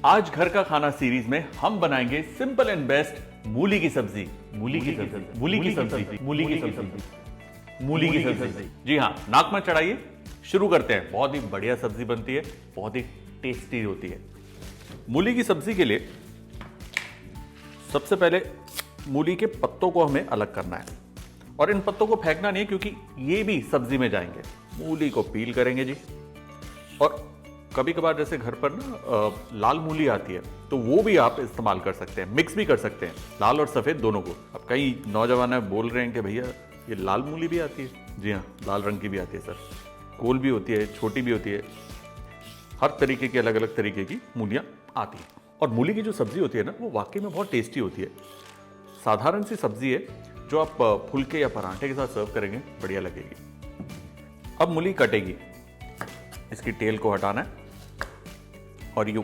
आज घर का खाना सीरीज में हम बनाएंगे सिंपल एंड बेस्ट मूली की सब्जी। मूली की सब्जी। जी हाँ, नाक में चढ़ाइए, शुरू करते हैं। बहुत ही बढ़िया सब्जी बनती है, बहुत ही टेस्टी होती है। मूली की सब्जी के लिए सबसे पहले मूली के पत्तों को हमें अलग करना है, और इन पत्तों को फेंकना नहीं है क्योंकि ये भी सब्जी में जाएंगे। मूली को पील करेंगे जी। और कभी कभार जैसे घर पर ना लाल मूली आती है, तो वो भी आप इस्तेमाल कर सकते हैं, मिक्स भी कर सकते हैं, लाल और सफेद दोनों को। अब कई नौजवान बोल रहे हैं कि भैया ये लाल मूली भी आती है। जी हाँ, लाल रंग की भी आती है सर, गोल भी होती है, छोटी भी होती है, हर तरीके की अलग अलग तरीके की मूलियां आती हैं। और मूली की जो सब्जी होती है ना, वो वाकई में बहुत टेस्टी होती है। साधारण सी सब्जी है जो आप फुलके या पराठे के साथ सर्व करेंगे, बढ़िया लगेगी। अब मूली कटेगी, इसकी टेल को हटाना है और यूं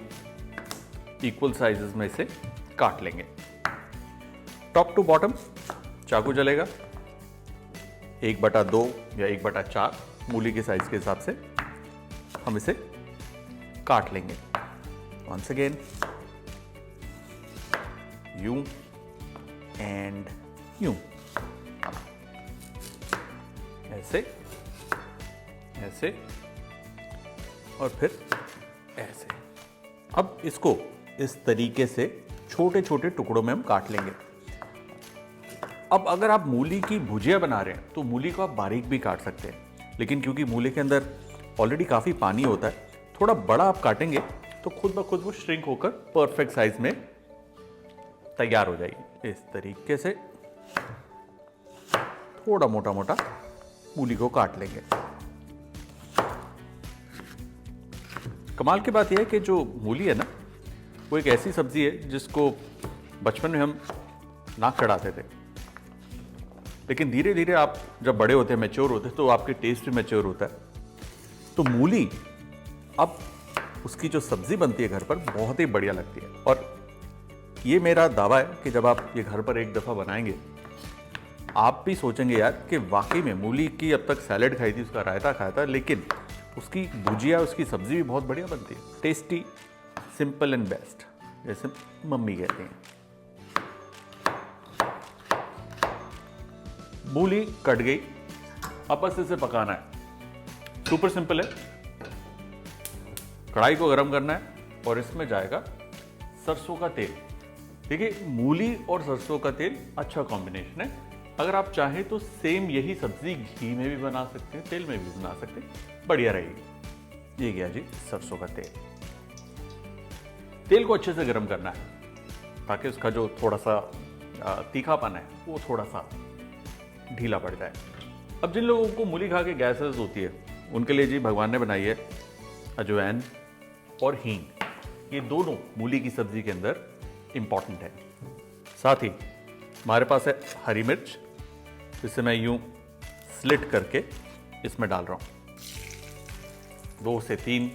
इक्वल साइजेस में इसे काट लेंगे। टॉप टू बॉटम चाकू चलेगा। 1/2 या 1/4 मूली के साइज के हिसाब से हम इसे काट लेंगे। वंस अगेन यूं एंड यूं, ऐसे ऐसे और फिर ऐसे। अब इसको इस तरीके से छोटे छोटे टुकड़ों में हम काट लेंगे। अब अगर आप मूली की भुजिया बना रहे हैं तो मूली को आप बारीक भी काट सकते हैं, लेकिन क्योंकि मूली के अंदर ऑलरेडी काफी पानी होता है, थोड़ा बड़ा आप काटेंगे तो खुद ब खुद वो श्रिंक होकर परफेक्ट साइज में तैयार हो जाएगी। इस तरीके से थोड़ा मोटा मोटा मूली को काट लेंगे। कमाल की बात यह है कि जो मूली है ना, वो एक ऐसी सब्जी है जिसको बचपन में हम नाक चढ़ाते थे, लेकिन धीरे धीरे आप जब बड़े होते हैं, मैच्योर होते हैं, तो आपके टेस्ट भी मैच्योर होता है। तो मूली अब उसकी जो सब्जी बनती है घर पर, बहुत ही बढ़िया लगती है। और ये मेरा दावा है कि जब आप ये घर पर एक दफ़ा बनाएंगे, आप भी सोचेंगे यार कि वाकई में मूली की अब तक सैलेड खाई थी, उसका रायता खाया था, लेकिन उसकी भुजिया, उसकी सब्जी भी बहुत बढ़िया बनती है। टेस्टी, सिंपल एंड बेस्ट, जैसे मम्मी कहती हैं। मूली कट गई, अब बस इसे पकाना है। सुपर सिंपल है। कढ़ाई को गर्म करना है और इसमें जाएगा सरसों का तेल। देखिए, मूली और सरसों का तेल अच्छा कॉम्बिनेशन है। अगर आप चाहें तो सेम यही सब्जी घी में भी बना सकते हैं, तेल में भी बना सकते हैं, बढ़िया रहेगी। ये गया जी सरसों का तेल। तेल को अच्छे से गर्म करना है ताकि उसका जो थोड़ा सा तीखापन है वो थोड़ा सा ढीला पड़ जाए। अब जिन लोगों को मूली खा के गैसेस होती है, उनके लिए जी भगवान ने बनाई है अजवाइन और हींग। ये दोनों मूली की सब्जी के अंदर इंपॉर्टेंट है। साथ ही हमारे पास है हरी मिर्च, जिसे मैं यूं स्लिट करके इसमें डाल रहा हूं। 2 से 3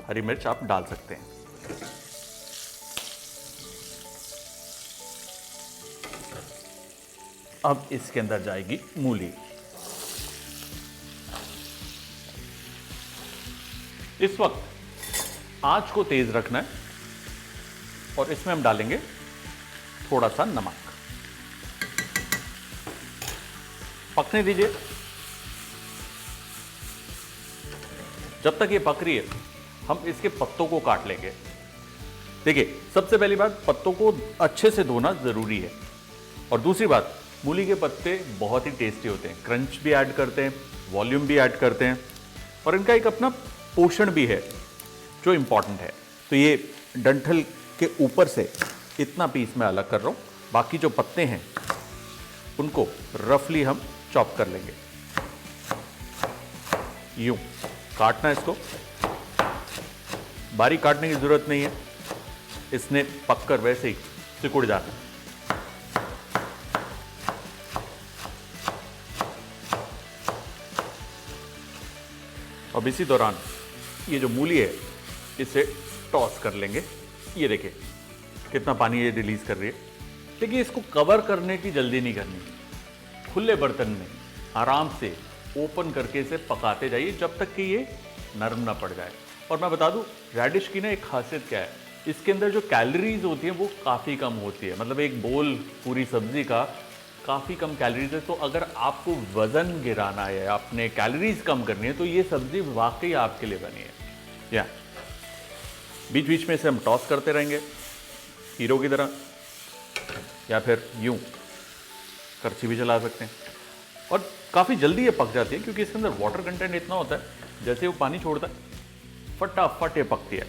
हरी मिर्च आप डाल सकते हैं। अब इसके अंदर जाएगी मूली। इस वक्त आंच को तेज रखना है और इसमें हम डालेंगे थोड़ा सा नमक। पकने दीजिए। जब तक ये पक रही है, हम इसके पत्तों को काट लेंगे। देखिए, सबसे पहली बात, पत्तों को अच्छे से धोना जरूरी है। और दूसरी बात, मूली के पत्ते बहुत ही टेस्टी होते हैं, क्रंच भी ऐड करते हैं, वॉल्यूम भी ऐड करते हैं, और इनका एक अपना पोषण भी है जो इंपॉर्टेंट है। तो ये डंठल के ऊपर से इतना पीस मैं अलग कर रहा हूं। बाकी जो पत्ते हैं उनको रफली हम चॉप कर लेंगे। यूं काटना है इसको, बारीक काटने की जरूरत नहीं है, इसने पककर वैसे ही सिकुड़ जाना है। अब इसी दौरान ये जो मूली है इसे टॉस कर लेंगे। ये देखिए कितना पानी ये रिलीज कर रही है। देखिए, इसको कवर करने की जल्दी नहीं करनी, खुले बर्तन में आराम से ओपन करके इसे पकाते जाइए जब तक कि ये नरम ना पड़ जाए। और मैं बता दूं, रेडिश की ना एक खासियत क्या है, इसके अंदर जो कैलोरीज होती है वो काफ़ी कम होती है, मतलब एक बोल पूरी सब्जी का काफ़ी कम कैलोरीज है। तो अगर आपको वज़न गिराना है, आपने कैलोरीज कम करनी है, तो ये सब्जी वाकई आपके लिए बनी है। या बीच बीच में इसे हम टॉस करते रहेंगे हीरो की तरह, या फिर यूं करछी भी चला सकते हैं। और काफ़ी जल्दी ये पक जाती है क्योंकि इसके अंदर वाटर कंटेंट इतना होता है, जैसे वो पानी छोड़ता है फटाफट ये पकती है।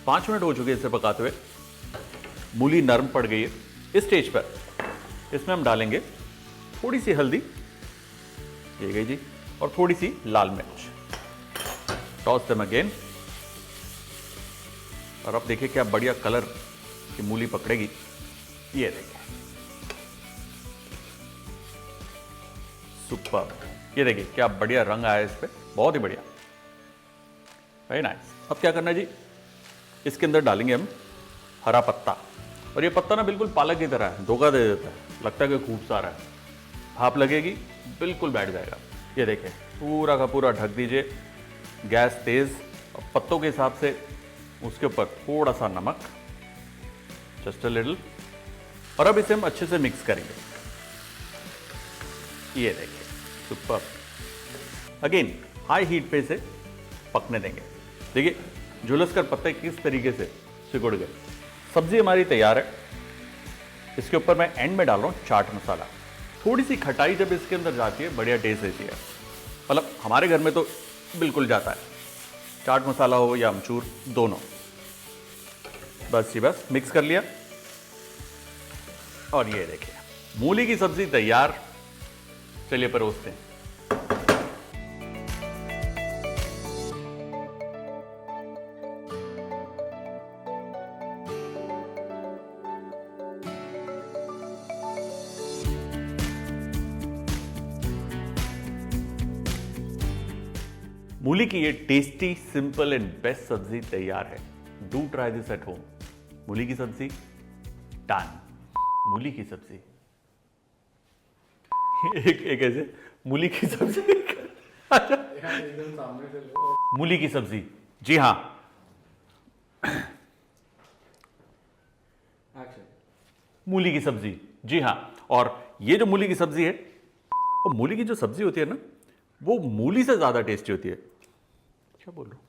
5 मिनट हो चुके इसे पकाते हुए, मूली नरम पड़ गई है। इस स्टेज पर इसमें हम डालेंगे थोड़ी सी हल्दी, ये गई जी, और थोड़ी सी लाल मिर्च। टॉस देम अगेन, और अब देखिए क्या बढ़िया कलर की मूली पकड़ेगी। ये देखिए सुपर, ये देखिए क्या बढ़िया रंग आया इस पे, बहुत ही बढ़िया, वेरी नाइस। अब क्या करना है जी, इसके अंदर डालेंगे हम हरा पत्ता। और ये पत्ता ना बिल्कुल पालक की तरह है, धोखा दे देता है, लगता है कि खूब सारा है, भाप लगेगी बिल्कुल बैठ जाएगा। ये देखिए पूरा का पूरा ढक दीजिए, गैस तेज, और पत्तों के हिसाब से उसके ऊपर थोड़ा सा नमक, जस्ट अ लिटिल, और अब इसे हम अच्छे से मिक्स करेंगे। ये देखिए सुपर, अगेन हाई हीट पे इसे पकने देंगे। देखिए झुलसकर पत्ते किस तरीके से सिकुड़ गए। सब्जी हमारी तैयार है। इसके ऊपर मैं एंड में डाल रहा हूँ चाट मसाला। थोड़ी सी खटाई जब इसके अंदर जाती है बढ़िया टेस्ट देती है, मतलब हमारे घर में तो बिल्कुल जाता है, चाट मसाला हो या अमचूर दोनों। बस जी बस मिक्स कर लिया, और ये देखिए मूली की सब्जी तैयार। चलिए परोसते हैं। मूली की ये टेस्टी सिंपल एंड बेस्ट सब्जी तैयार है। Do try this at home. मूली की सब्जी डन। मूली की सब्जी एक ऐसे मूली की सब्जी अच्छा एकदम सामने से लो। मूली की सब्जी, जी हाँ, मूली की सब्जी, जी हाँ। और ये जो मूली की सब्जी है, वो मूली की जो सब्जी होती है ना, वो मूली से ज्यादा टेस्टी होती है। क्या बोल रहा हूं